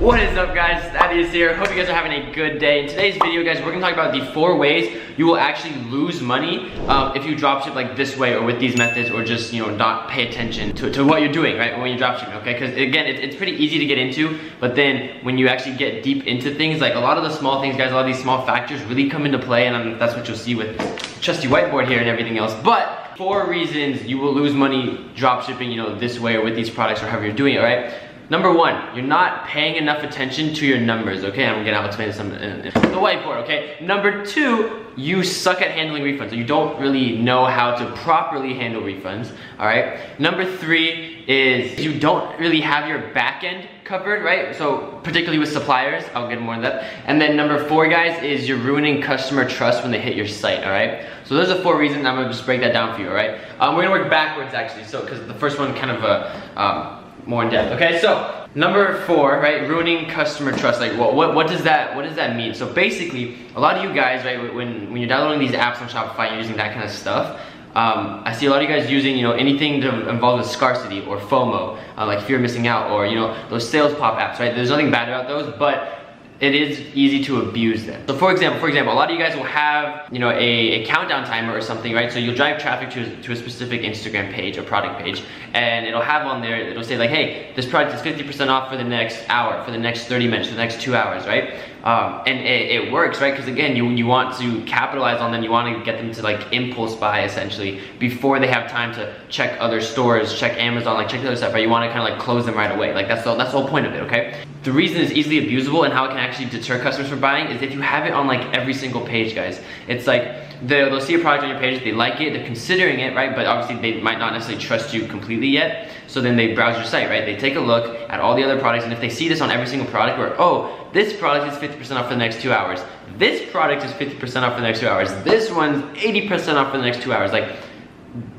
What is up, guys? Thaddeus here. Hope you guys are having a good day. In today's video, guys, we're gonna talk about the 4 ways you will actually lose money if you dropship like this way or with these methods, or just, you know, not pay attention to what you're doing, right, when you're dropshipping, okay? Because again, it's pretty easy to get into, but then when you actually get deep into things, like a lot of the small things, guys, a lot of these small factors really come into play, and that's what you'll see with trusty whiteboard here and everything else. But 4 reasons you will lose money dropshipping, you know, this way or with these products or however you're doing it, right? Number 1, you're not paying enough attention to your numbers, okay? I'm gonna explain this on the whiteboard, okay? Number 2, you suck at handling refunds. So you don't really know how to properly handle refunds, all right? Number 3 is you don't really have your back end covered, right? So particularly with suppliers, I'll get more into that. And then number 4, guys, is you're ruining customer trust when they hit your site, all right? So those are 4 reasons. I'm gonna just break that down for you, all right? We're gonna work backwards, actually, so because the first one kind of more in depth. Okay, so number 4, right, ruining customer trust. Like, what does that mean? So basically, a lot of you guys, right, when you're downloading these apps on Shopify and using that kind of stuff, I see a lot of you guys using, you know, anything to involve with scarcity or FOMO, like fear of missing out, or, you know, those sales pop apps, right? There's nothing bad about those, but it is easy to abuse them. So for example, a lot of you guys will have, you know, a countdown timer or something, right? So you'll drive traffic to a specific Instagram page or product page, and it'll have on there, it'll say like, hey, this product is 50% off for the next hour, for the next 30 minutes, for the next 2 hours, right? And it works, right? Because again, you want to capitalize on them, you want to get them to like impulse buy essentially before they have time to check other stores, check Amazon, like check the other stuff, right? You want to kind of like close them right away. Like that's the whole point of it, okay? The reason it's easily abusable and how it can actually deter customers from buying is if you have it on like every single page, guys. It's like they'll see a product on your page, they like it, they're considering it, right? But obviously they might not necessarily trust you completely yet. So then they browse your site, right? They take a look at all the other products, and if they see this on every single product where, oh, this product is 50% off for the next 2 hours, this product is 50% off for the next 2 hours, this one's 80% off for the next 2 hours, like,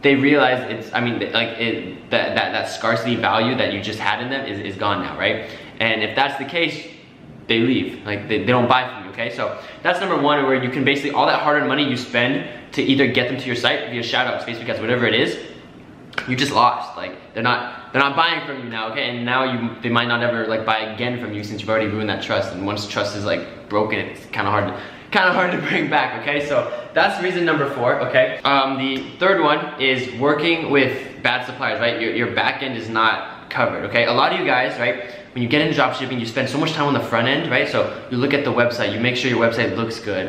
they realize it's, I mean, like that scarcity value that you just had in them is gone now, right? And if that's the case, they leave, like they don't buy from you, okay? So that's number 1, where you can basically, all that hard-earned money you spend to either get them to your site via shoutouts, Facebook ads, whatever it is, you just lost. Like they're not buying from you now, okay? And now they might not ever like buy again from you since you've already ruined that trust. And once trust is like broken, it's kind of hard to bring back, okay? So that's reason number 4, okay? The third one is working with bad suppliers, right? Your back end is not covered, okay? A lot of you guys, right, when you get into dropshipping, you spend so much time on the front end, right? So you look at the website, you make sure your website looks good,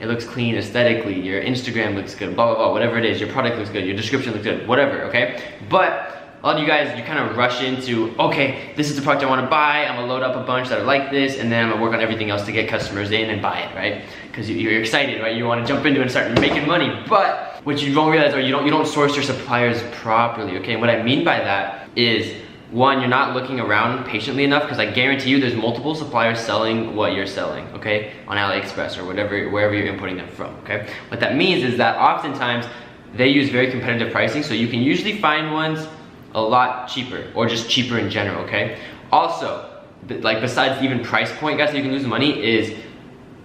it looks clean aesthetically, your Instagram looks good, blah, blah, blah, whatever it is, your product looks good, your description looks good, whatever, okay? But a lot of you guys, you kind of rush into, okay, this is the product I want to buy, I'm gonna load up a bunch that are like this, and then I'm gonna work on everything else to get customers in and buy it, right? Because you're excited, right? You want to jump into it and start making money. But what you don't realize, or you don't source your suppliers properly, okay? And what I mean by that is, 1, you're not looking around patiently enough, because I guarantee you there's multiple suppliers selling what you're selling, okay? On AliExpress or wherever you're importing them from, okay? What that means is that oftentimes they use very competitive pricing, so you can usually find ones a lot cheaper, or just cheaper in general, okay? Also, like besides even price point, guys, that you can lose money, is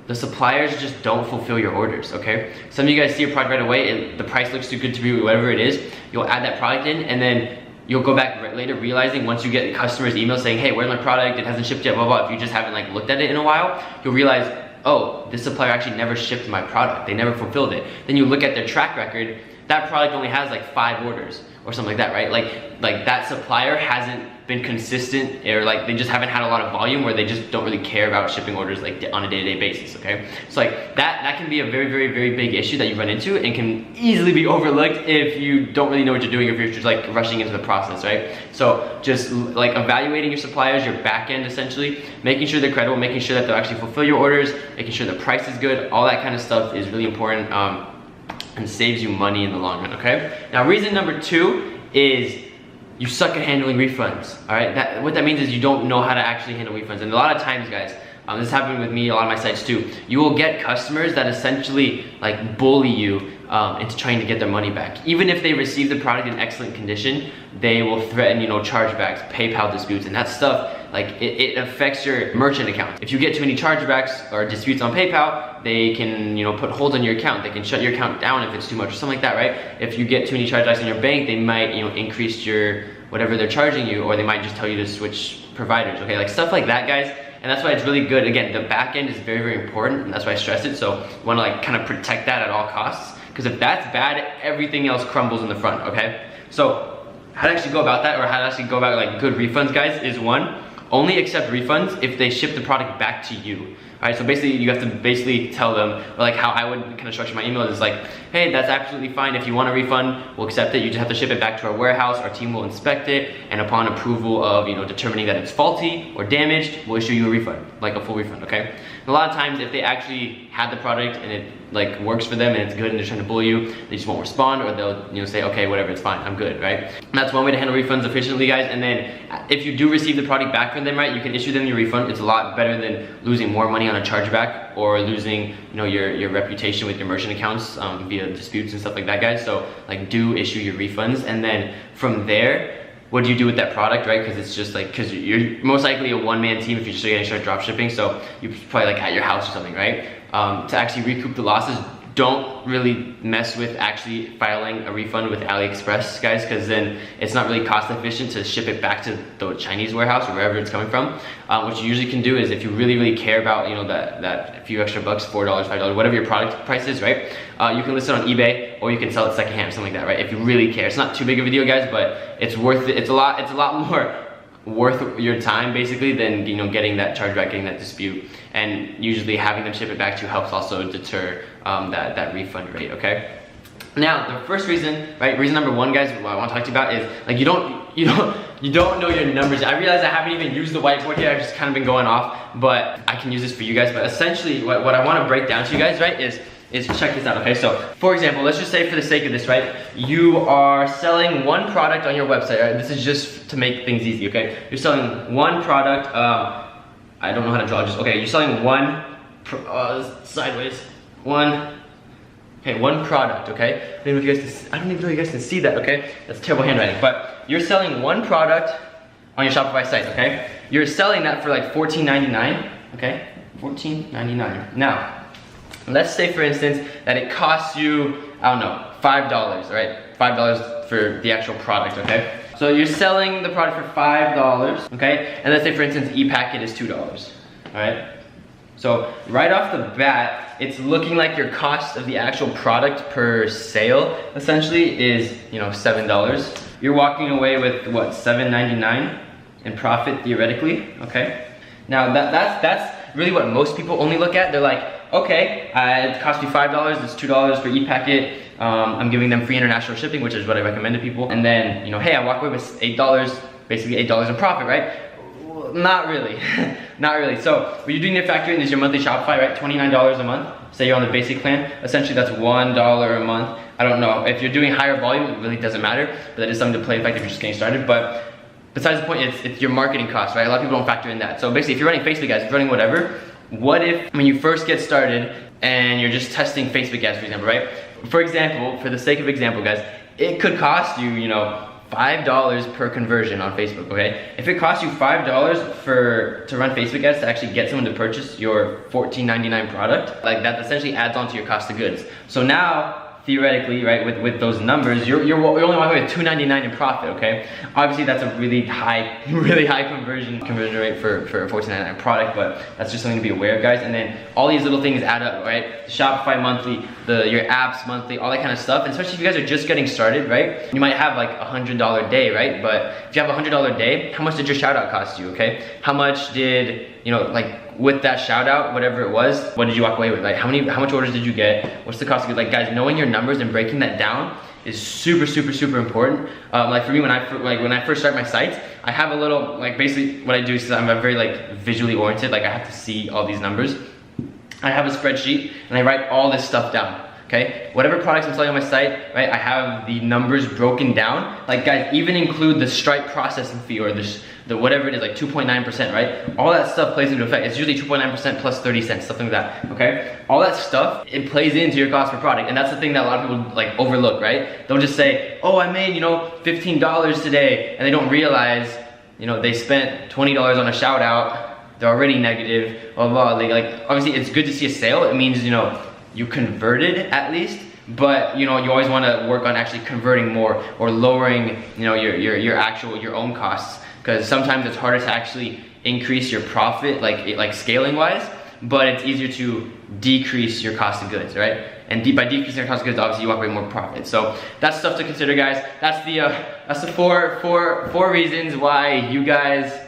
the suppliers just don't fulfill your orders, okay? Some of you guys see a product right away, and the price looks too good to be whatever it is, you'll add that product in, and then you'll go back later realizing, once you get customers' emails saying, hey, where's my product, it hasn't shipped yet, blah, blah, if you just haven't like looked at it in a while, you'll realize, oh, this supplier actually never shipped my product, they never fulfilled it. Then you look at their track record, that product only has like 5 orders or something like that, right? Like that supplier hasn't been consistent, or like they just haven't had a lot of volume, where they just don't really care about shipping orders like on a day-to-day basis, okay? So like that can be a very, very, very big issue that you run into, and can easily be overlooked if you don't really know what you're doing, if you're just like rushing into the process, right? So just like evaluating your suppliers, your back end essentially, making sure they're credible, making sure that they'll actually fulfill your orders, making sure the price is good, all that kind of stuff is really important, and saves you money in the long run, okay? Now reason number 2 is you suck at handling refunds, all right? What that means is you don't know how to actually handle refunds. And a lot of times, guys, this happened with me, a lot of my sites too, you will get customers that essentially like bully you into trying to get their money back. Even if they receive the product in excellent condition, they will threaten, you know, chargebacks, PayPal disputes, and that stuff, like it affects your merchant account. If you get too many chargebacks or disputes on PayPal, they can, you know, put holds on your account. They can shut your account down if it's too much or something like that, right? If you get too many chargebacks in your bank, they might, you know, increase your whatever they're charging you, or they might just tell you to switch providers, okay? Like stuff like that, guys, And that's why it's really good. Again, the back end is very, very important, and that's why I stress it. So you wanna like kind of protect that at all costs, because if that's bad, everything else crumbles in the front, okay? So how to actually go about that, or how to actually go about like good refunds, guys, is one, only accept refunds if they ship the product back to you. Alright, so basically you have to basically tell them, or like how I would kind of structure my email is like, hey, that's absolutely fine. If you want a refund, we'll accept it. You just have to ship it back to our warehouse. Our team will inspect it, and upon approval of, determining that it's faulty or damaged, we'll issue you a refund, like a full refund, okay? And a lot of times if they actually had the product and it like works for them and it's good and they're trying to bully you, they just won't respond, or they'll say, okay, whatever, it's fine, I'm good, right? And that's one way to handle refunds efficiently, guys. And then if you do receive the product back from them, right, you can issue them your refund. It's a lot better than losing more money on a chargeback or losing your reputation with your merchant accounts via disputes and stuff like that, guys. So like, do issue your refunds, and then from there, what do you do with that product, right? Because it's just like, because you're most likely a one-man team if you're just getting started drop shipping, so you're probably like at your house or something, right? To actually recoup the losses, don't really mess with actually filing a refund with AliExpress, guys, because then it's not really cost efficient to ship it back to the Chinese warehouse or wherever it's coming from. What you usually can do is, if you really, really care about that few extra bucks, $4, $5, whatever your product price is, right? You can list it on eBay, or you can sell it secondhand or something like that, right? If you really care. It's not too big of a deal, guys, but it's worth it. It's a lot more worth your time basically than getting that chargeback, getting that dispute. And usually having them ship it back to you helps also deter that refund rate, okay? Now the first reason, right, reason number one, guys, what I want to talk to you about is like, you don't know your numbers. I realize I haven't even used the whiteboard here. I've just kind of been going off, but I can use this for you guys. But essentially what I want to break down to you guys, right, is check this out, okay? So for example, let's just say for the sake of this, right, you are selling one product on your website, right? This is just to make things easy, okay? You're selling one product, I don't know how to draw, you're selling one, sideways, one product, okay? I don't even know if you guys can see that, okay? That's terrible handwriting, but you're selling one product on your Shopify site, okay? You're selling that for like $14.99, okay? $14.99. Now, let's say for instance that it costs you, I don't know, $5, right? $5 for the actual product, okay? So you're selling the product for $5, okay? And let's say for instance e-packet is $2, all right? So right off the bat, it's looking like your cost of the actual product per sale essentially is, $7. You're walking away with what, $7.99 in profit theoretically, okay? Now that's really what most people only look at. They're like, okay, it cost me $5, it's $2 for e-packet. I'm giving them free international shipping, which is what I recommend to people. And then, hey, I walk away with $8, basically $8 in profit, right? Well, not really, not really. So what you do need to factor in is your monthly Shopify, right? $29 a month. Say you're on the basic plan, essentially that's $1 a month. I don't know, if you're doing higher volume, it really doesn't matter, but that is something to play with if you're just getting started. But besides the point, it's your marketing costs, right? A lot of people don't factor in that. So basically, if you're running Facebook ads, if you're running whatever, what if when you first get started and you're just testing Facebook ads, for example, right? For example, for the sake of example, guys, it could cost you, $5 per conversion on Facebook, okay? If it costs you $5 to run Facebook ads to actually get someone to purchase your $14.99 product, like that essentially adds on to your cost of goods. So now, theoretically, right, with those numbers, you're only walking away with $2.99 in profit, okay? Obviously, that's a really high conversion rate for a $14.99 product, but that's just something to be aware of, guys. And then all these little things add up, right? The Shopify monthly, your apps monthly, all that kind of stuff. And especially if you guys are just getting started, right? You might have like a $100 day, right? But if you have a $100 day, how much did your shout out cost you, okay? How much did, with that shout out, whatever it was, what did you walk away with? Like how much orders did you get? What's the cost of goods? Like, guys, knowing your numbers and breaking that down is super, super, super important. Like for me, when I first start my sites, I have a little, basically what I do is I'm a very visually oriented, I have to see all these numbers. I have a spreadsheet and I write all this stuff down. Okay, whatever products I'm selling on my site, right, I have the numbers broken down. Like, guys, even include the Stripe processing fee or the whatever it is, like 2.9%, right? All that stuff plays into effect. It's usually 2.9% plus 30 cents, something like that, okay? All that stuff, it plays into your cost per product. And that's the thing that a lot of people overlook, right? They'll just say, oh, I made, $15 today. And they don't realize, they spent $20 on a shout out. They're already negative, blah, blah, blah. Obviously it's good to see a sale. It means, you converted at least, but you always want to work on actually converting more or lowering your own costs, because sometimes it's harder to actually increase your profit, like scaling wise, but it's easier to decrease your cost of goods, right? And by decreasing your cost of goods, obviously you walk away more profit. So that's stuff to consider, guys. That's the four reasons why you guys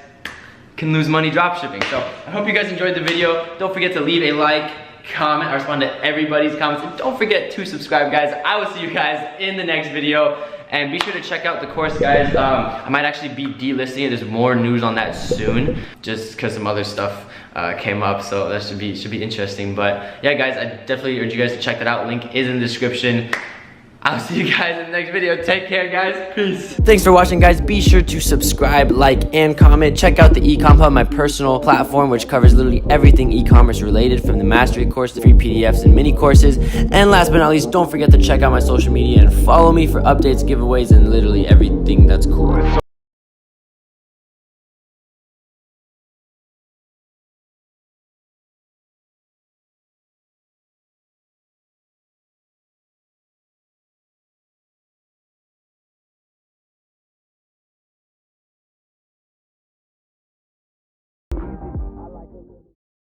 can lose money dropshipping. So I hope you guys enjoyed the video. Don't forget to leave a like, comment. I respond to everybody's comments, and don't forget to subscribe, guys. I will see you guys in the next video. And be sure to check out the course, guys. I might actually be delisting it. There's more news on that soon, just because some other stuff came up, so that should be interesting. But yeah, guys, I definitely urge you guys to check that out. Link is in the description. I'll see you guys in the next video. Take care, guys. Peace. Thanks for watching, guys. Be sure to subscribe, like, and comment. Check out the Ecom Hub, my personal platform, which covers literally everything e-commerce related, from the mastery course to free PDFs and mini courses. And last but not least, don't forget to check out my social media and follow me for updates, giveaways, and literally everything that's cool.